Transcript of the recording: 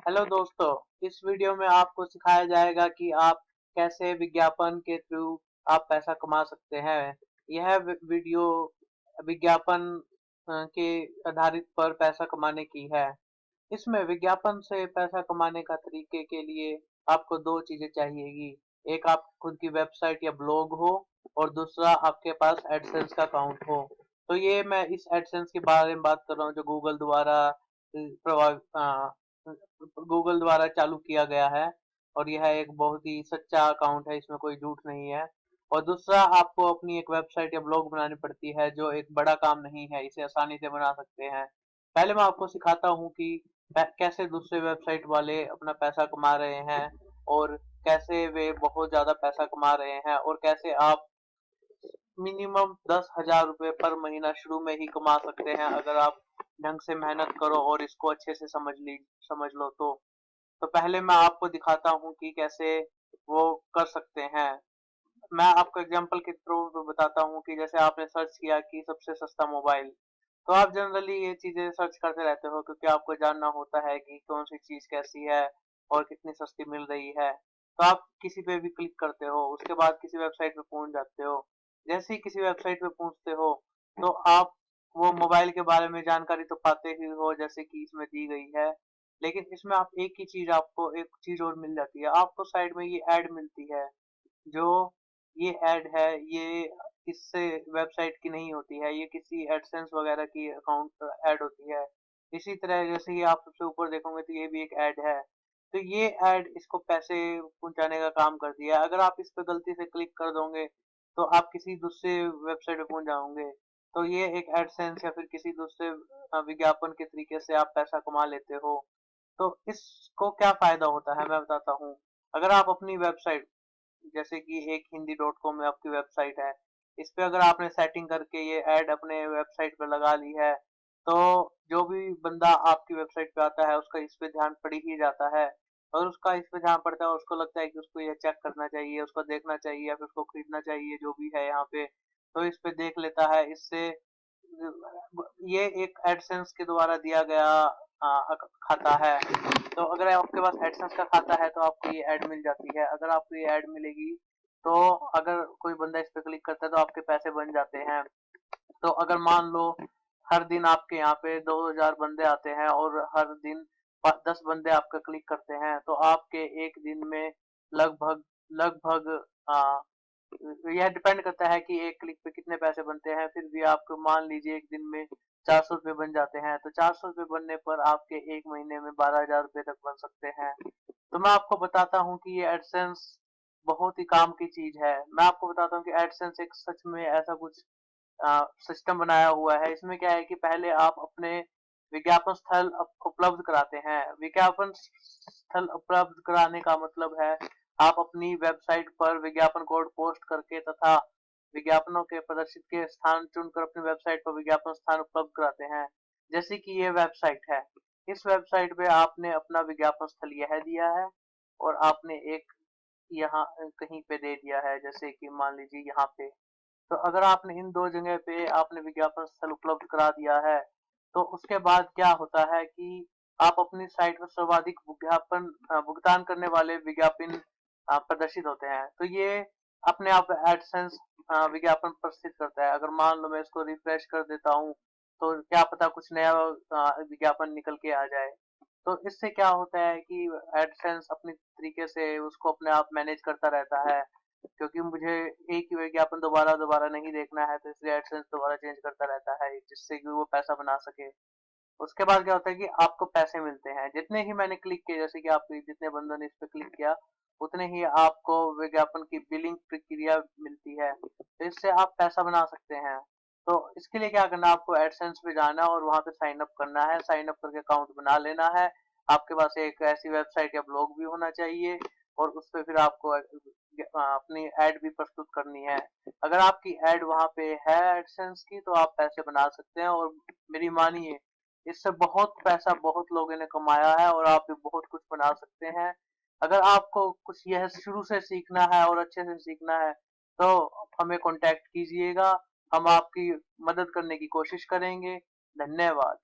Hello दोस्तों, इस video में आपको सिखाया जाएगा कि आप कैसे विज्ञापन के थ्रू आप पैसा कमा सकते हैं। यह वीडियो विज्ञापन के आधारित पर पैसा कमाने की है। इसमें विज्ञापन से पैसा कमाने का तरीके के लिए आपको दो चीजें चाहिएगी। एक आप खुद की वेबसाइट या ब्लॉग हो और दूसरा आपके पास एडसेंस का अकाउंट हो। तो ये मैं इस एडसेंस के बारे में बात कर रहा हूँ जो गूगल द्वारा चालू किया गया है और यह एक बहुत ही सच्चा अकाउंट है, इसमें कोई झूठ नहीं है। और दूसरा आपको अपनी एक वेबसाइट या ब्लॉग बनानी पड़ती है जो एक बड़ा काम नहीं है, इसे आसानी से बना सकते हैं। पहले मैं आपको सिखाता हूँ कि कैसे दूसरे वेबसाइट वाले अपना पैसा कमा रहे हैं और कैसे वे बहुत ज्यादा पैसा कमा रहे हैं और कैसे आप मिनिमम 10,000 रुपये पर महीना शुरू में ही कमा सकते हैं अगर आप ढंग से मेहनत करो और इसको अच्छे से समझ लो तो पहले मैं आपको दिखाता हूँ कि कैसे वो कर सकते हैं। मैं आपको एग्जांपल के थ्रू बताता हूँ कि जैसे आपने सर्च किया कि सबसे सस्ता मोबाइल, तो आप जनरली ये चीजें सर्च करते रहते हो क्योंकि आपको जानना होता है कि कौन सी चीज कैसी है और कितनी सस्ती मिल रही है। तो आप किसी पे भी क्लिक करते हो, उसके बाद किसी वेबसाइट पे पहुंच जाते हो। जैसे ही किसी वेबसाइट पे पहुंचते हो तो आप वो मोबाइल के बारे में जानकारी तो पाते ही हो जैसे कि इसमें दी गई है, लेकिन इसमें आप एक ही चीज, आपको एक चीज और मिल जाती है। आपको साइड में ये ऐड मिलती है। जो ये ऐड है ये इससे वेबसाइट की नहीं होती है, ये किसी एडसेंस वगैरह की अकाउंट ऐड होती है। इसी तरह जैसे ये आप सबसे ऊपर देखोगे तो ये भी एक ऐड है। तो ये ऐड इसको पैसे पहुंचाने का काम करती है। अगर आप इस पे गलती से क्लिक कर दोगे तो आप किसी दूसरे वेबसाइट पे पहुंच जाओगे। तो ये एक एडसेंस या फिर किसी दूसरे विज्ञापन के तरीके से आप पैसा कमा लेते हो। तो इसको क्या फायदा होता है मैं बताता हूँ। अगर आप अपनी वेबसाइट, जैसे कि एक हिंदी डॉट कॉम में आपकी वेबसाइट है, इस पे अगर आपने सेटिंग करके ये ऐड अपने वेबसाइट पे लगा ली है तो जो भी बंदा आपकी वेबसाइट पे आता है उसका इस पे ध्यान पड़ ही जाता है। और उसका इस पे ध्यान पड़ता है और उसको लगता है कि उसको ये चेक करना चाहिए, उसको देखना चाहिए या फिर उसको खरीदना चाहिए जो भी है यहाँ पे। तो इस पे देख लेता है। इससे ये एक एडसेंस के द्वारा दिया गया खाता है। तो अगर आपके पास एडसेंस का खाता है तो आपको ये ऐड मिल जाती है। अगर आपको ये ऐड मिलेगी तो अगर कोई बंदा इस पे क्लिक करता है तो आपके पैसे बन जाते हैं। तो अगर मान लो हर दिन आपके यहाँ पे 2,000 बंदे आते हैं और हर दिन 10 बंदे आपका क्लिक करते हैं तो आपके एक दिन में लगभग लगभग यह डिपेंड करता है कि एक क्लिक पे कितने पैसे बनते हैं। फिर भी आपको मान लीजिए एक दिन में 400 रुपये बन जाते हैं, तो 400 रुपये बनने पर आपके एक महीने में 12,000 रुपये तक बन सकते हैं। तो मैं आपको बताता हूँ कि ये एडसेंस बहुत ही काम की चीज है। मैं आपको बताता हूँ कि एडसेंस एक सच में ऐसा कुछ सिस्टम बनाया हुआ है। इसमें क्या है कि पहले आप अपने विज्ञापन स्थल उपलब्ध कराते हैं। विज्ञापन स्थल उपलब्ध कराने का मतलब है आप अपनी वेबसाइट पर विज्ञापन कोड पोस्ट करके तथा विज्ञापनों के प्रदर्शित के स्थान चुनकर अपनी वेबसाइट पर विज्ञापन स्थान उपलब्ध कराते हैं। जैसे कि ये वेबसाइट है, इस वेबसाइट पे आपने अपना विज्ञापन स्थल यह दिया है और आपने एक यहाँ कहीं पे दे दिया है, जैसे कि मान लीजिए यहाँ पे। तो अगर आपने इन दो जगह पे आपने विज्ञापन स्थल उपलब्ध करा दिया है तो उसके बाद क्या होता है कि आप अपनी साइट पर सर्वाधिक भुगतान करने वाले विज्ञापन प्रदर्शित होते हैं। तो ये अपने आप एडसेंस विज्ञापन प्रदर्शित करता है। अगर मान लो मैं इसको रिफ्रेश कर देता हूँ तो क्या पता कुछ नया विज्ञापन निकल के आ जाए। तो इससे क्या होता है कि एडसेंस अपनी तरीके से उसको अपने आप मैनेज करता रहता है, क्योंकि मुझे एक ही विज्ञापन दोबारा दोबारा नहीं देखना है तो इसलिए एडसेंस दोबारा चेंज करता रहता है जिससे कि वो पैसा बना सके। उसके बाद क्या होता है कि आपको पैसे मिलते हैं जितने ही मैंने क्लिक किए, जैसे कि आप जितने बंदों ने इस पे क्लिक किया उतने ही आपको विज्ञापन की बिलिंग प्रक्रिया मिलती है। तो इससे आप पैसा बना सकते हैं। तो इसके लिए क्या करना है, आपको एडसेंस पे जाना है और वहां पे साइन अप करना है। साइन अप करके अकाउंट बना लेना है। आपके पास एक ऐसी वेबसाइट या ब्लॉग भी होना चाहिए और उस पे फिर आपको अपनी ऐड भी प्रस्तुत करनी है। अगर आपकी ऐड वहां पे है एडसेंस की तो आप पैसे बना सकते हैं। और मेरी मानिए, इससे बहुत पैसा बहुत लोगों ने कमाया है और आप भी बहुत कुछ बना सकते हैं। अगर आपको कुछ यह शुरू से सीखना है और अच्छे से सीखना है तो हमें कांटेक्ट कीजिएगा। हम आपकी मदद करने की कोशिश करेंगे। धन्यवाद।